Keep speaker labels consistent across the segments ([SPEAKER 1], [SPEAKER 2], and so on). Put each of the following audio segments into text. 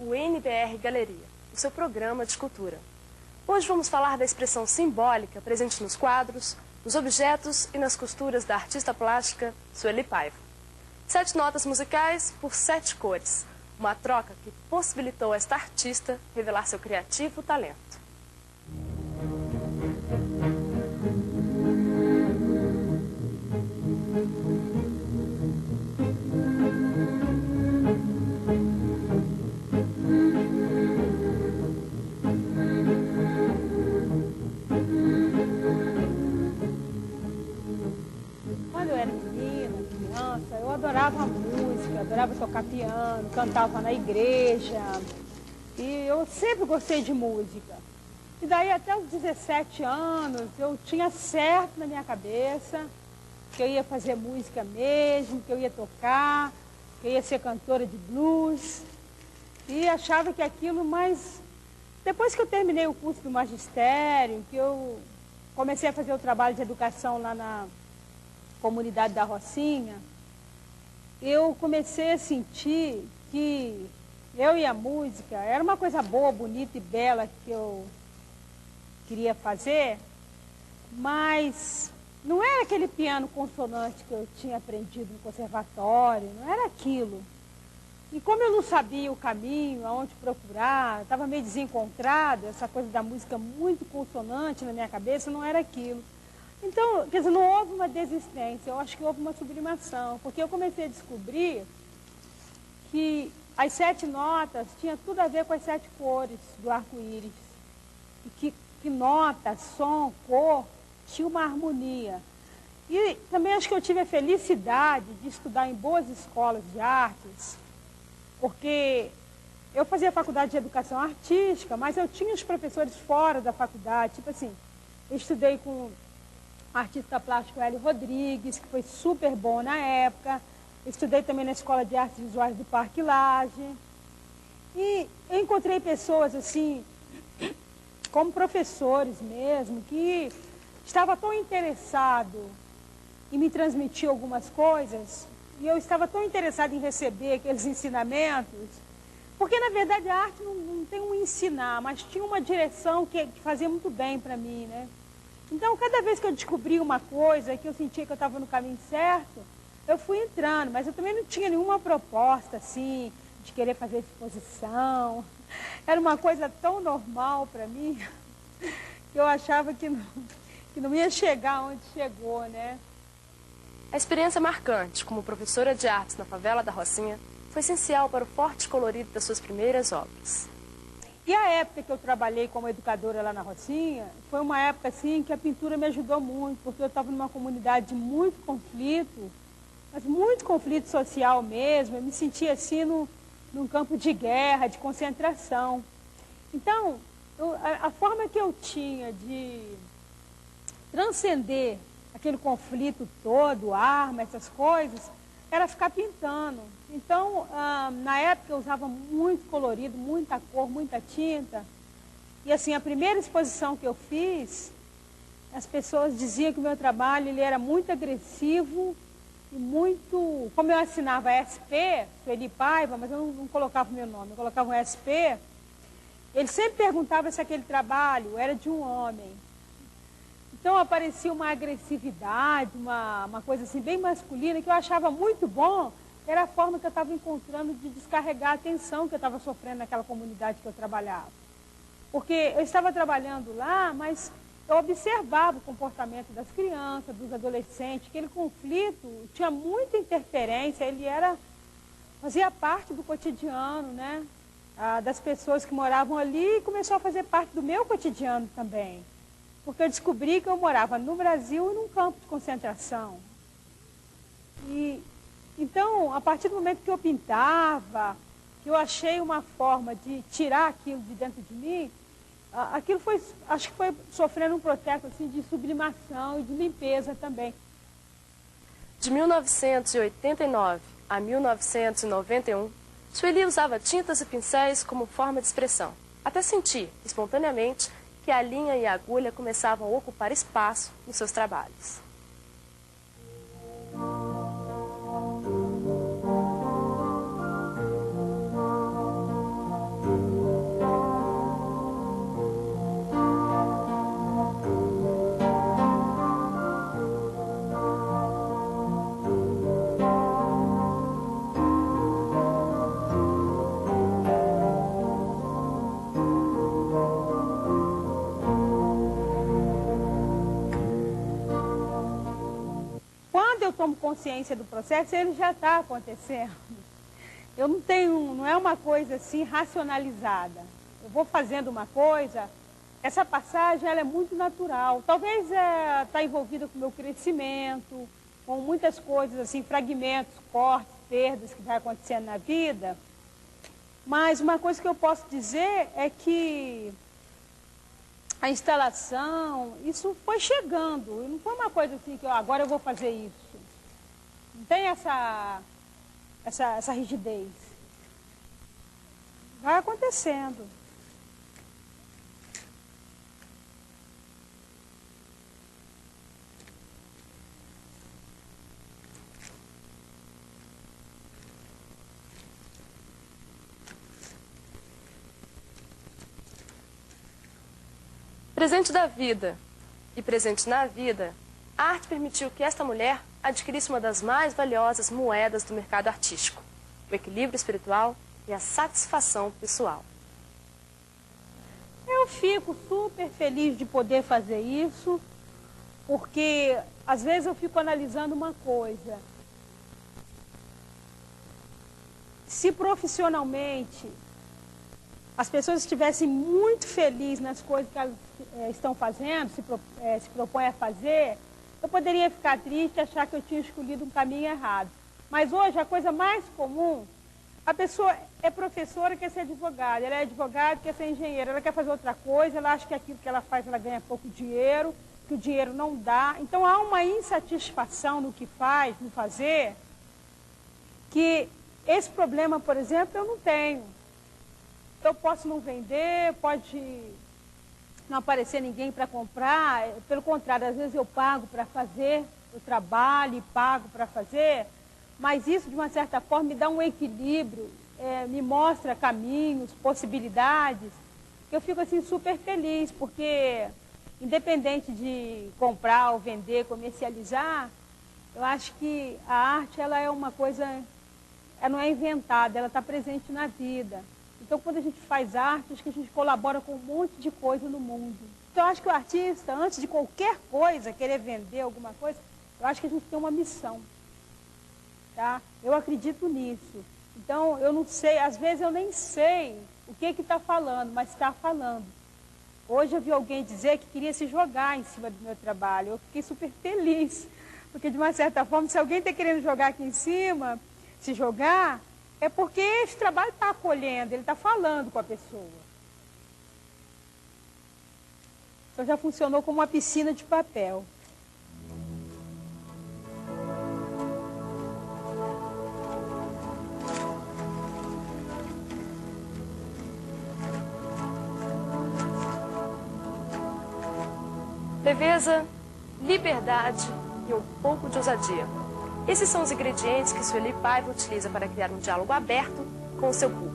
[SPEAKER 1] o NBR Galeria, o seu programa de cultura. Hoje vamos falar da expressão simbólica presente nos quadros, nos objetos e nas costuras da artista plástica Sueli Paiva. 7 notas musicais por 7 cores, uma troca que possibilitou a esta artista revelar seu criativo talento.
[SPEAKER 2] Eu adorava música, adorava tocar piano, cantava na igreja e eu sempre gostei de música. E daí até os 17 anos eu tinha certo na minha cabeça que eu ia fazer música mesmo, que eu ia tocar, que eu ia ser cantora de blues e achava que aquilo, mas depois que eu terminei o curso do magistério, que eu comecei a fazer o trabalho de educação lá na comunidade da Rocinha, eu comecei a sentir que eu e a música era uma coisa boa, bonita e bela que eu queria fazer, mas não era aquele piano consonante que eu tinha aprendido no conservatório, não era aquilo. E como eu não sabia o caminho, aonde procurar, estava meio desencontrada, essa coisa da música muito consonante na minha cabeça, não era aquilo. Então, quer dizer, não houve uma desistência, eu acho que houve uma sublimação, porque eu comecei a descobrir que as 7 notas tinham tudo a ver com as 7 cores do arco-íris. E que nota, som, cor, tinha uma harmonia. E também acho que eu tive a felicidade de estudar em boas escolas de artes, porque eu fazia faculdade de educação artística, mas eu tinha os professores fora da faculdade, tipo assim, eu estudei com artista plástico Hélio Rodrigues, que foi super bom na época. Eu estudei também na Escola de Artes Visuais do Parque Lage. E eu encontrei pessoas assim, como professores mesmo, que estavam tão interessados em me transmitir algumas coisas, e eu estava tão interessada em receber aqueles ensinamentos, porque na verdade a arte não tem um ensinar, mas tinha uma direção que fazia muito bem para mim, né? Então, cada vez que eu descobri uma coisa, que eu sentia que eu estava no caminho certo, eu fui entrando, mas eu também não tinha nenhuma proposta, assim, de querer fazer exposição. Era uma coisa tão normal para mim, que eu achava que não ia chegar onde chegou, né?
[SPEAKER 1] A experiência marcante como professora de artes na favela da Rocinha foi essencial para o forte colorido das suas primeiras obras.
[SPEAKER 2] E a época que eu trabalhei como educadora lá na Rocinha, foi uma época assim que a pintura me ajudou muito, porque eu estava numa comunidade de muito conflito, mas muito conflito social mesmo, eu me sentia assim num campo de guerra, de concentração. Então, a forma que eu tinha de transcender aquele conflito todo, arma, essas coisas, era ficar pintando. Então, na época eu usava muito colorido, muita cor, muita tinta. E assim, a primeira exposição que eu fiz, as pessoas diziam que o meu trabalho ele era muito agressivo e muito... Como eu assinava SP, Sueli Paiva, mas eu não colocava o meu nome, eu colocava um SP, ele sempre perguntava se aquele trabalho era de um homem. Então aparecia uma agressividade, uma coisa assim bem masculina, que eu achava muito bom. Era a forma que eu estava encontrando de descarregar a tensão que eu estava sofrendo naquela comunidade que eu trabalhava. Porque eu estava trabalhando lá, mas eu observava o comportamento das crianças, dos adolescentes, aquele conflito tinha muita interferência, fazia parte do cotidiano, né? Das pessoas que moravam ali, e começou a fazer parte do meu cotidiano também. Porque eu descobri que eu morava no Brasil e num campo de concentração. Então, a partir do momento que eu pintava, que eu achei uma forma de tirar aquilo de dentro de mim, aquilo foi, acho que foi sofrendo um processo assim, de sublimação e de limpeza também.
[SPEAKER 1] De 1989 a 1991, Sueli usava tintas e pincéis como forma de expressão, até sentir, espontaneamente, que a linha e a agulha começavam a ocupar espaço nos seus trabalhos.
[SPEAKER 2] eu tomo consciência do processo, ele já está acontecendo. Eu não tenho, não é uma coisa assim racionalizada. Eu vou fazendo uma coisa, essa passagem ela é muito natural. Talvez está envolvida com o meu crescimento, com muitas coisas assim, fragmentos, cortes, perdas que vai acontecendo na vida. Mas uma coisa que eu posso dizer é que a instalação, isso foi chegando. Não foi uma coisa assim que agora eu vou fazer isso. Não tem essa rigidez. Vai acontecendo.
[SPEAKER 1] Presente da vida e presente na vida, a arte permitiu que esta mulher adquirisse uma das mais valiosas moedas do mercado artístico, o equilíbrio espiritual e a satisfação pessoal.
[SPEAKER 2] Eu fico super feliz de poder fazer isso, porque às vezes eu fico analisando uma coisa. Se profissionalmente as pessoas estivessem muito felizes nas coisas que elas estão fazendo, se propõem a fazer, eu poderia ficar triste e achar que eu tinha escolhido um caminho errado. Mas hoje a coisa mais comum, a pessoa é professora, quer ser advogada, ela é advogada, quer ser engenheira, ela quer fazer outra coisa, ela acha que aquilo que ela faz ela ganha pouco dinheiro, que o dinheiro não dá. Então há uma insatisfação no que faz, no fazer, que esse problema, por exemplo, eu não tenho. Eu posso não vender, pode não aparecer ninguém para comprar. Pelo contrário, às vezes eu pago para fazer, eu trabalho e pago para fazer, mas isso, de uma certa forma, me dá um equilíbrio, me mostra caminhos, possibilidades. Eu fico assim super feliz, porque independente de comprar ou vender, comercializar, eu acho que a arte ela é uma coisa, ela não é inventada, ela está presente na vida. Então, quando a gente faz arte, acho que a gente colabora com um monte de coisa no mundo. Então, eu acho que o artista, antes de qualquer coisa, querer vender alguma coisa, eu acho que a gente tem uma missão. Tá? Eu acredito nisso. Então, eu não sei, às vezes eu nem sei o que está falando, mas está falando. Hoje eu vi alguém dizer que queria se jogar em cima do meu trabalho. Eu fiquei super feliz, porque de uma certa forma, se alguém está querendo jogar aqui em cima, se jogar, é porque esse trabalho está acolhendo, ele está falando com a pessoa. Então já funcionou como uma piscina de papel.
[SPEAKER 1] Leveza, liberdade e um pouco de ousadia. Esses são os ingredientes que Sueli Paiva utiliza para criar um diálogo aberto com o seu público.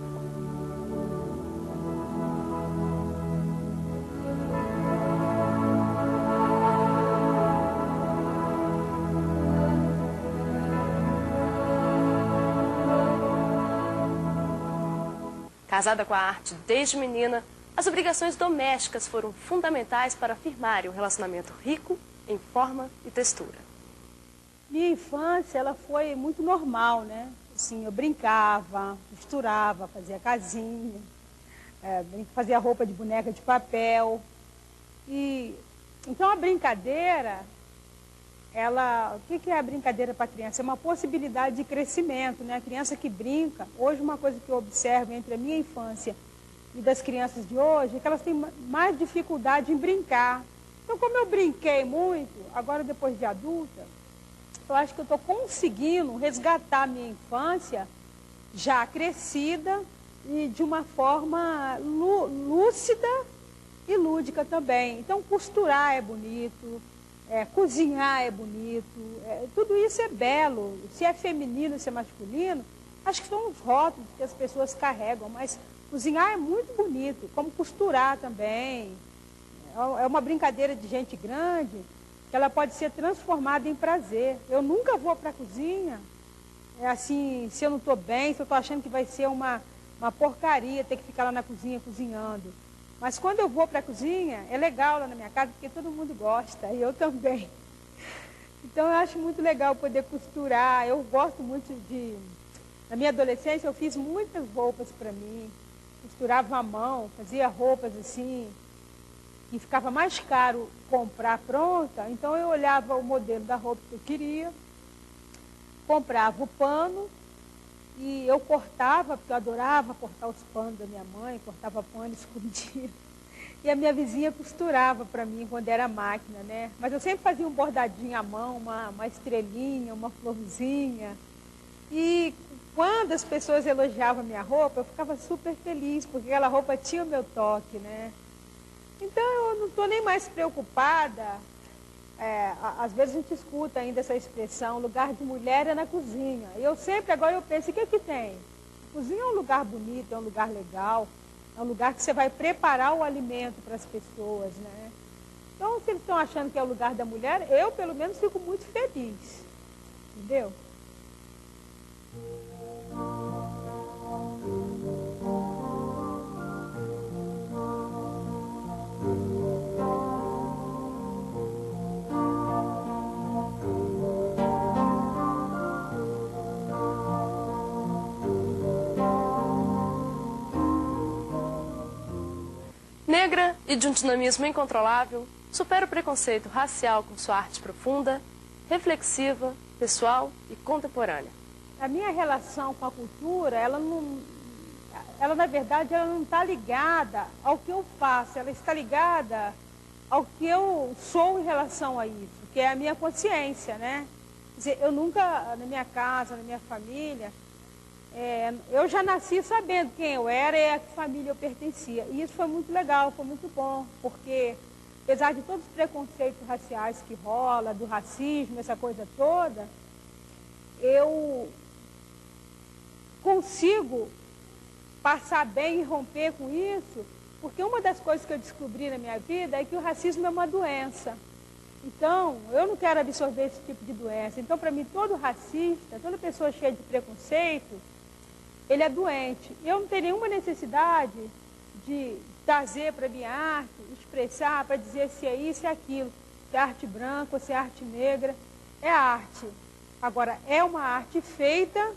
[SPEAKER 1] Casada com a arte desde menina, as obrigações domésticas foram fundamentais para afirmarem um relacionamento rico em forma e textura.
[SPEAKER 2] Minha infância, ela foi muito normal, né? Assim, eu brincava, costurava, fazia casinha, fazia roupa de boneca de papel. Então a brincadeira, o que é a brincadeira para a criança? É uma possibilidade de crescimento, né? A criança que brinca, hoje uma coisa que eu observo entre a minha infância e das crianças de hoje, é que elas têm mais dificuldade em brincar. Então, como eu brinquei muito, agora depois de adulta, eu acho que eu estou conseguindo resgatar minha infância já crescida e de uma forma lúcida e lúdica também. Então, costurar é bonito, cozinhar é bonito, tudo isso é belo. Se é feminino, se é masculino, acho que são os rótulos que as pessoas carregam, mas cozinhar é muito bonito, como costurar também. É uma brincadeira de gente grande, que ela pode ser transformada em prazer. Eu nunca vou para a cozinha, assim, se eu não estou bem, se eu estou achando que vai ser uma porcaria ter que ficar lá na cozinha cozinhando. Mas quando eu vou para a cozinha, é legal lá na minha casa, porque todo mundo gosta, e eu também. Então eu acho muito legal poder costurar. Eu gosto muito de... Na minha adolescência eu fiz muitas roupas para mim. Costurava à mão, fazia roupas assim, e ficava mais caro comprar pronta. Então eu olhava o modelo da roupa que eu queria, comprava o pano e eu cortava, porque eu adorava cortar os panos da minha mãe, cortava pano escondido. E a minha vizinha costurava para mim quando era máquina, né? Mas eu sempre fazia um bordadinho à mão, uma estrelinha, uma florzinha. E quando as pessoas elogiavam a minha roupa, eu ficava super feliz, porque aquela roupa tinha o meu toque, né? Então eu não estou nem mais preocupada. Às vezes a gente escuta ainda essa expressão, lugar de mulher é na cozinha. E eu sempre, agora eu penso, o que que tem? A cozinha é um lugar bonito, é um lugar legal. É um lugar que você vai preparar o alimento para as pessoas, né? Então, se eles estão achando que é o lugar da mulher, eu, pelo menos, fico muito feliz. Entendeu?
[SPEAKER 1] Negra e de um dinamismo incontrolável, supera o preconceito racial com sua arte profunda, reflexiva, pessoal e contemporânea.
[SPEAKER 2] A minha relação com a cultura, ela na verdade, ela não está ligada ao que eu faço, ela está ligada ao que eu sou em relação a isso, que é a minha consciência, né? Quer dizer, eu nunca, na minha casa, na minha família, eu já nasci sabendo quem eu era e a que família eu pertencia. E isso foi muito legal, foi muito bom, porque apesar de todos os preconceitos raciais que rola, do racismo, essa coisa toda, eu consigo passar bem e romper com isso, porque uma das coisas que eu descobri na minha vida é que o racismo é uma doença. Então, eu não quero absorver esse tipo de doença. Então, para mim, todo racista, toda pessoa cheia de preconceito, ele é doente. Eu não tenho nenhuma necessidade de trazer para a minha arte, expressar, para dizer se é isso ou aquilo. Se é arte branca ou se é arte negra. É arte. Agora, é uma arte feita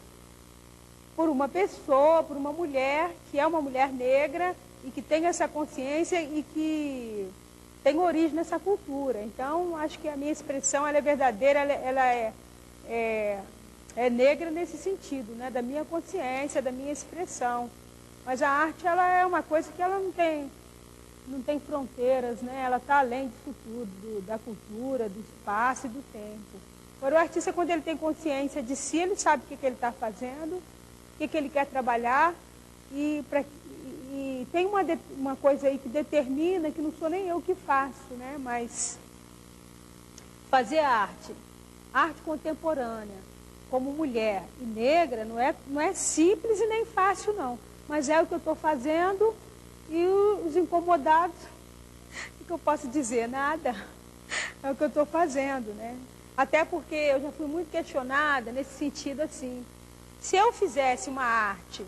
[SPEAKER 2] por uma pessoa, por uma mulher, que é uma mulher negra e que tem essa consciência e que tem origem nessa cultura. Então, acho que a minha expressão ela é verdadeira, ela é negra nesse sentido, né? Da minha consciência, da minha expressão. Mas a arte ela é uma coisa que ela não tem fronteiras, né? Ela está além disso tudo, da cultura, do espaço e do tempo. Agora, o artista, quando ele tem consciência de si, ele sabe o que ele está fazendo, o que ele quer trabalhar, e tem uma coisa aí que determina, que não sou nem eu que faço, né? Mas fazer arte contemporânea, como mulher e negra, não é simples e nem fácil, não. Mas é o que eu estou fazendo e os incomodados, o que eu posso dizer? Nada. É o que eu estou fazendo, né? Até porque eu já fui muito questionada nesse sentido assim. Se eu fizesse uma arte,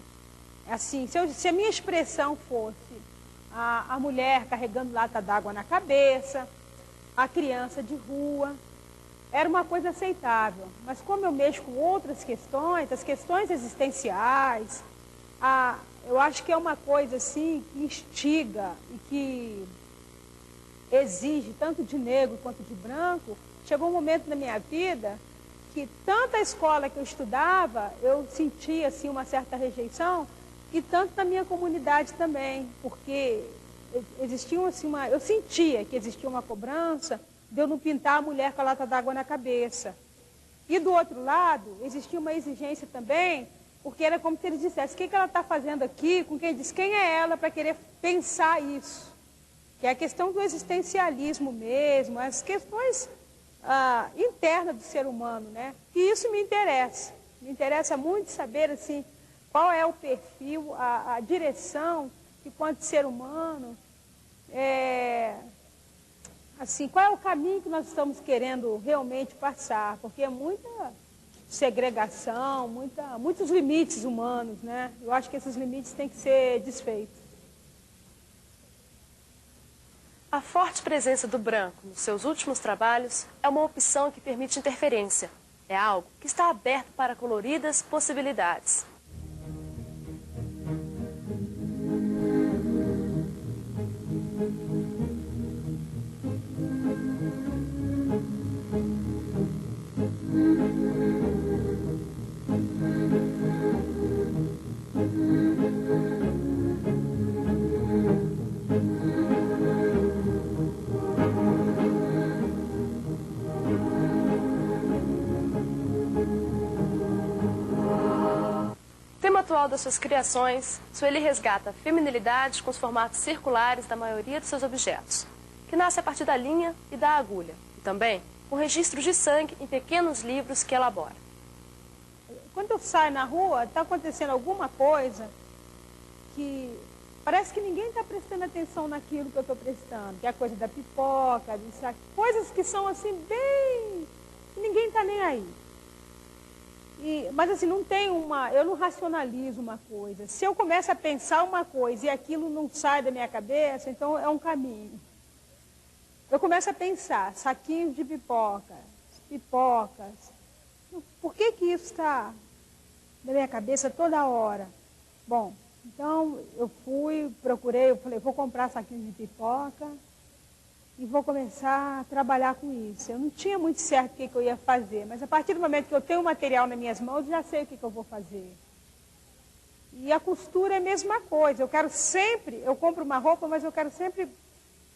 [SPEAKER 2] assim, se a minha expressão fosse a mulher carregando lata d'água na cabeça, a criança de rua, era uma coisa aceitável. Mas como eu mexo com outras questões, as questões existenciais, eu acho que é uma coisa assim que instiga e que exige tanto de negro quanto de branco. Chegou um momento na minha vida que tanto a escola que eu estudava, eu sentia assim uma certa rejeição, e tanto na minha comunidade também, porque existia assim eu sentia que existia uma cobrança de eu não pintar a mulher com a lata d'água na cabeça. E do outro lado, existia uma exigência também, porque era como se eles dissessem, o que ela está fazendo aqui, com quem diz quem é ela para querer pensar isso. Que é a questão do existencialismo mesmo, as questões internas do ser humano, né? E isso me interessa. Me interessa muito saber, assim, qual é o perfil, a direção que, quanto ser humano, assim, qual é o caminho que nós estamos querendo realmente passar, porque é muita segregação, muitos limites humanos, né? Eu acho que esses limites têm que ser desfeitos.
[SPEAKER 1] A forte presença do branco nos seus últimos trabalhos é uma opção que permite interferência. É algo que está aberto para coloridas possibilidades. Atual das suas criações, Sueli resgata a feminilidade com os formatos circulares da maioria de seus objetos, que nasce a partir da linha e da agulha, e também com registros de sangue em pequenos livros que elabora.
[SPEAKER 2] Quando eu saio na rua, está acontecendo alguma coisa que parece que ninguém está prestando atenção naquilo que eu estou prestando, que é a coisa da pipoca, coisas que são assim bem... ninguém está nem aí. Mas assim, eu não racionalizo uma coisa. Se eu começo a pensar uma coisa e aquilo não sai da minha cabeça, então é um caminho. Eu começo a pensar, saquinhos de pipocas. Por que isso está na minha cabeça toda hora? Bom, então eu procurei, eu falei, vou comprar saquinhos de pipoca e vou começar a trabalhar com isso. Eu não tinha muito certo o que eu ia fazer, mas a partir do momento que eu tenho o material nas minhas mãos, eu já sei o que eu vou fazer. E a costura é a mesma coisa. Eu compro uma roupa, mas eu quero sempre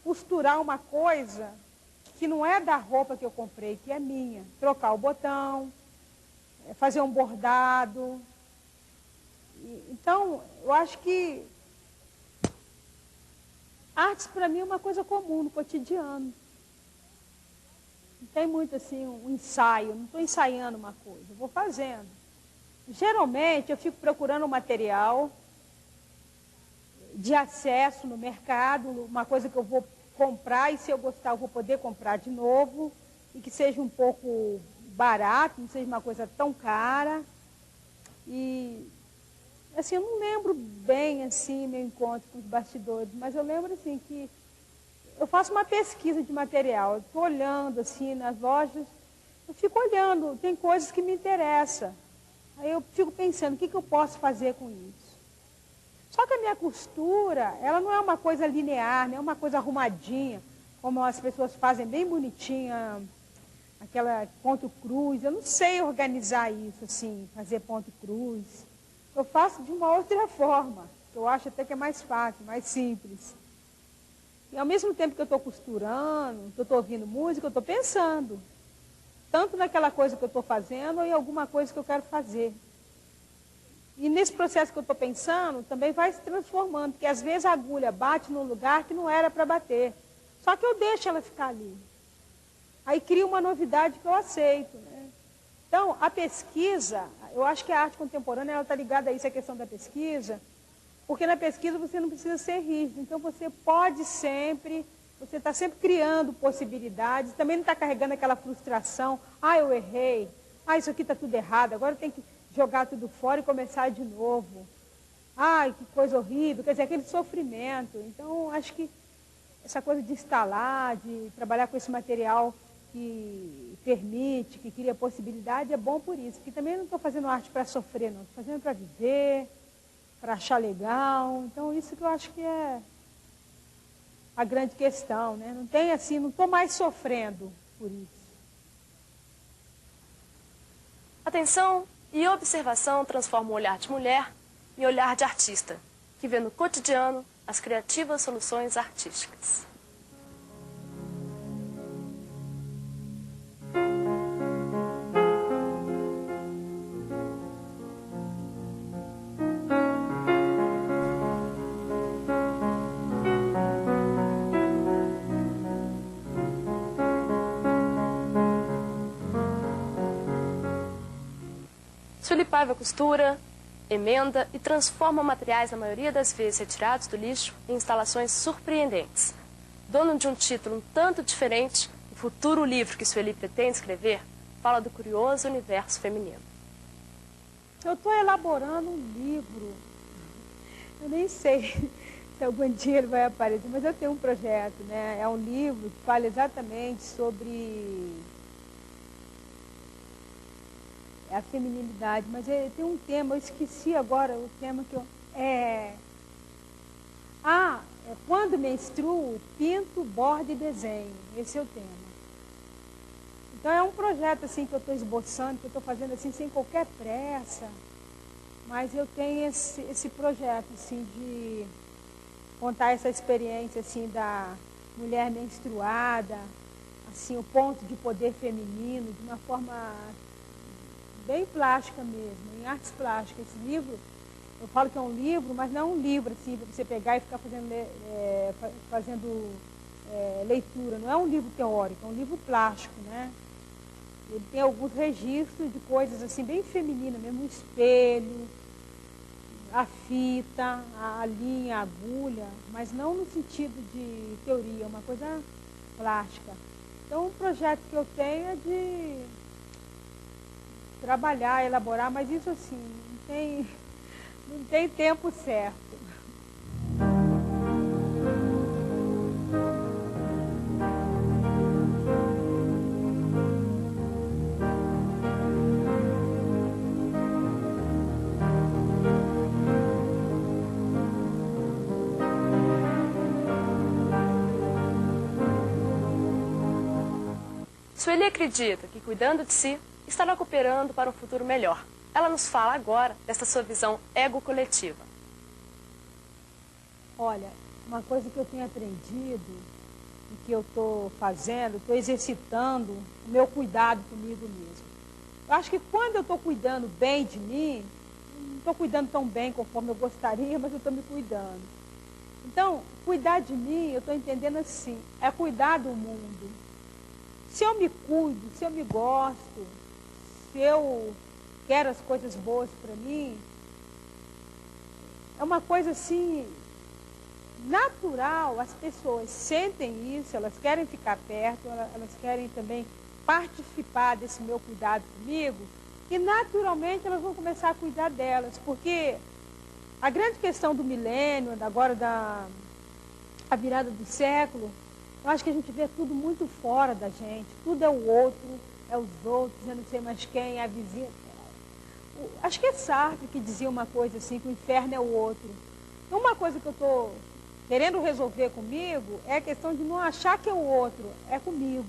[SPEAKER 2] costurar uma coisa que não é da roupa que eu comprei, que é minha. Trocar o botão, fazer um bordado. Então, eu acho que artes, para mim, é uma coisa comum no cotidiano. Não tem muito assim um ensaio, não estou ensaiando uma coisa, eu vou fazendo. Geralmente, eu fico procurando um material de acesso no mercado, uma coisa que eu vou comprar e se eu gostar eu vou poder comprar de novo e que seja um pouco barato, não seja uma coisa tão cara. E assim, eu não lembro bem, assim, meu encontro com os bastidores, mas eu lembro, assim, que eu faço uma pesquisa de material. Eu estou olhando, assim, nas lojas, eu fico olhando, tem coisas que me interessam. Aí eu fico pensando, o que eu posso fazer com isso? Só que a minha costura, ela não é uma coisa linear, não é uma coisa arrumadinha, como as pessoas fazem bem bonitinha, aquela ponto cruz. Eu não sei organizar isso, assim, fazer ponto cruz. Eu faço de uma outra forma, que eu acho até que é mais fácil, mais simples. E ao mesmo tempo que eu estou costurando, que eu estou ouvindo música, eu estou pensando. Tanto naquela coisa que eu estou fazendo ou em alguma coisa que eu quero fazer. E nesse processo que eu estou pensando, também vai se transformando, porque às vezes a agulha bate num lugar que não era para bater. Só que eu deixo ela ficar ali. Aí cria uma novidade que eu aceito, né? Então, a pesquisa, eu acho que a arte contemporânea está ligada a isso, a questão da pesquisa, porque na pesquisa você não precisa ser rígido, então você pode sempre, você está sempre criando possibilidades, também não está carregando aquela frustração, eu errei, isso aqui está tudo errado, agora eu tenho que jogar tudo fora e começar de novo. Que coisa horrível, quer dizer, aquele sofrimento. Então, acho que essa coisa de instalar, de trabalhar com esse material que permite, que cria possibilidade, é bom por isso. Porque também não estou fazendo arte para sofrer, não. Estou fazendo para viver, para achar legal. Então, isso que eu acho que é a grande questão, né? Não tem assim, não estou mais sofrendo por isso.
[SPEAKER 1] Atenção e observação transformam o olhar de mulher em olhar de artista, que vê no cotidiano as criativas soluções artísticas. Sueli Paiva costura, emenda e transforma materiais, na maioria das vezes retirados do lixo, em instalações surpreendentes. Dono de um título um tanto diferente, o futuro livro que Sueli pretende escrever fala do curioso universo feminino.
[SPEAKER 2] Eu estou elaborando um livro, eu nem sei se algum dia ele vai aparecer, mas eu tenho um projeto, né? É um livro que fala exatamente sobre a feminilidade, mas ele tem um tema, eu esqueci agora o tema que eu... quando menstruo, pinto, bordo e desenho. Esse é o tema. Então é um projeto assim que eu estou esboçando, que eu estou fazendo assim sem qualquer pressa, mas eu tenho esse projeto assim de contar essa experiência assim da mulher menstruada, assim o ponto de poder feminino, de uma forma bem plástica mesmo, em artes plásticas. Esse livro, eu falo que é um livro, mas não é um livro assim para você pegar e ficar fazendo leitura. Não é um livro teórico, é um livro plástico, né? Ele tem alguns registros de coisas assim bem femininas mesmo, um espelho, a fita, a linha, a agulha, mas não no sentido de teoria, é uma coisa plástica. Então, um projeto que eu tenho é de trabalhar, elaborar, mas isso assim, não tem tempo certo.
[SPEAKER 1] Sueli acredita que, cuidando de si, estará cooperando para um futuro melhor. Ela nos fala agora dessa sua visão ego-coletiva.
[SPEAKER 2] Olha, uma coisa que eu tenho aprendido e que eu estou fazendo, estou exercitando o meu cuidado comigo mesmo. Eu acho que quando eu estou cuidando bem de mim, não estou cuidando tão bem conforme eu gostaria, mas eu estou me cuidando. Então, cuidar de mim, eu estou entendendo assim, é cuidar do mundo. Se eu me cuido, se eu me gosto, se eu quero as coisas boas para mim, é uma coisa assim, natural. As pessoas sentem isso, elas querem ficar perto, elas querem também participar desse meu cuidado comigo, e naturalmente elas vão começar a cuidar delas, porque a grande questão do milênio, agora a virada do século, eu acho que a gente vê tudo muito fora da gente, tudo é o outro, é os outros, eu não sei mais quem, é a vizinha. Acho que é Sartre que dizia uma coisa assim, que o inferno é o outro. Então, uma coisa que eu estou querendo resolver comigo é a questão de não achar que é o outro, é comigo.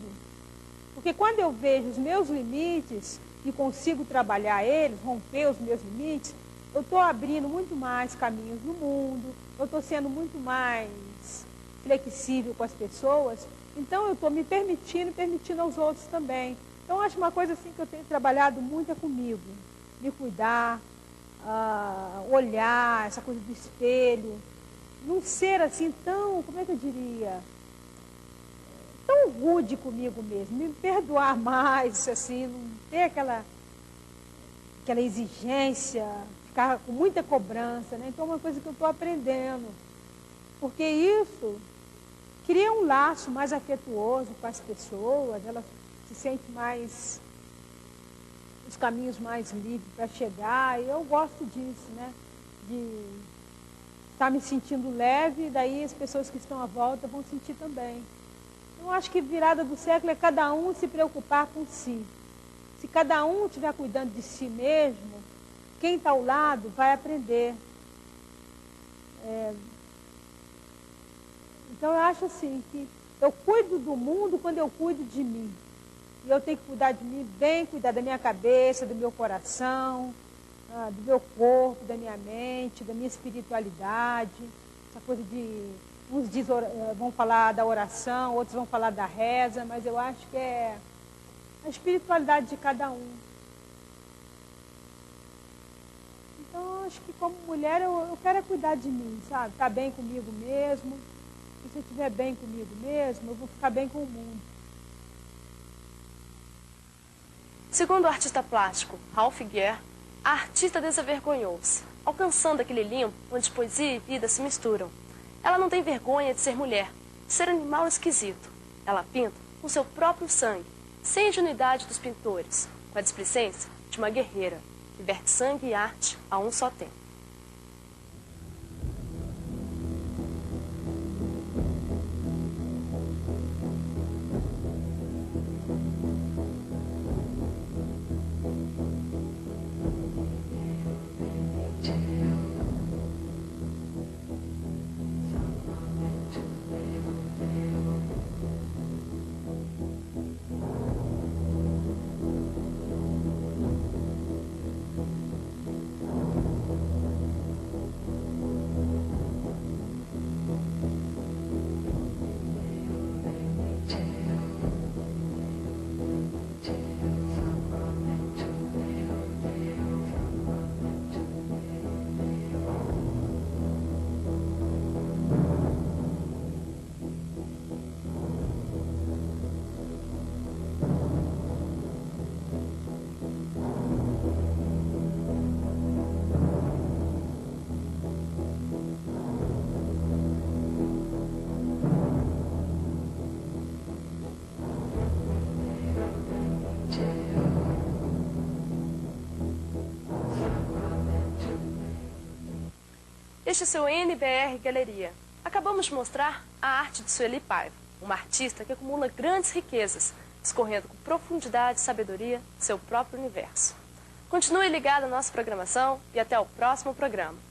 [SPEAKER 2] Porque quando eu vejo os meus limites e consigo trabalhar eles, romper os meus limites, eu estou abrindo muito mais caminhos no mundo, eu estou sendo muito mais flexível com as pessoas, então eu estou me permitindo aos outros também. Então, acho uma coisa assim que eu tenho trabalhado muito é comigo, me cuidar, olhar, essa coisa do espelho, não ser assim tão, como é que eu diria, tão rude comigo mesmo, me perdoar mais, assim, não ter aquela exigência, ficar com muita cobrança, né? Então, é uma coisa que eu estou aprendendo, porque isso cria um laço mais afetuoso com as pessoas, elas se sentem mais, os caminhos mais livres para chegar, e eu gosto disso, né? De estar me sentindo leve, e daí as pessoas que estão à volta vão sentir também. Eu acho que virada do século é cada um se preocupar com si. Se cada um estiver cuidando de si mesmo, quem está ao lado vai aprender. Então, eu acho assim, que eu cuido do mundo quando eu cuido de mim. E eu tenho que cuidar de mim bem, cuidar da minha cabeça, do meu coração, do meu corpo, da minha mente, da minha espiritualidade. Essa coisa de... Uns vão falar da oração, outros vão falar da reza, mas eu acho que é a espiritualidade de cada um. Então, acho que como mulher, eu quero cuidar de mim, sabe? Estar bem comigo mesmo. E se eu estiver bem comigo mesmo, eu vou ficar bem com o mundo.
[SPEAKER 1] Segundo o artista plástico Ralph Guerre, a artista desavergonhou-se, alcançando aquele limbo onde poesia e vida se misturam. Ela não tem vergonha de ser mulher, de ser animal esquisito. Ela pinta com seu próprio sangue, sem a ingenuidade dos pintores, com a displicência de uma guerreira, que verte sangue e arte a um só tempo. Este é seu NBR Galeria. Acabamos de mostrar a arte de Sueli Paiva, uma artista que acumula grandes riquezas, discorrendo com profundidade e sabedoria seu próprio universo. Continue ligado à nossa programação e até o próximo programa.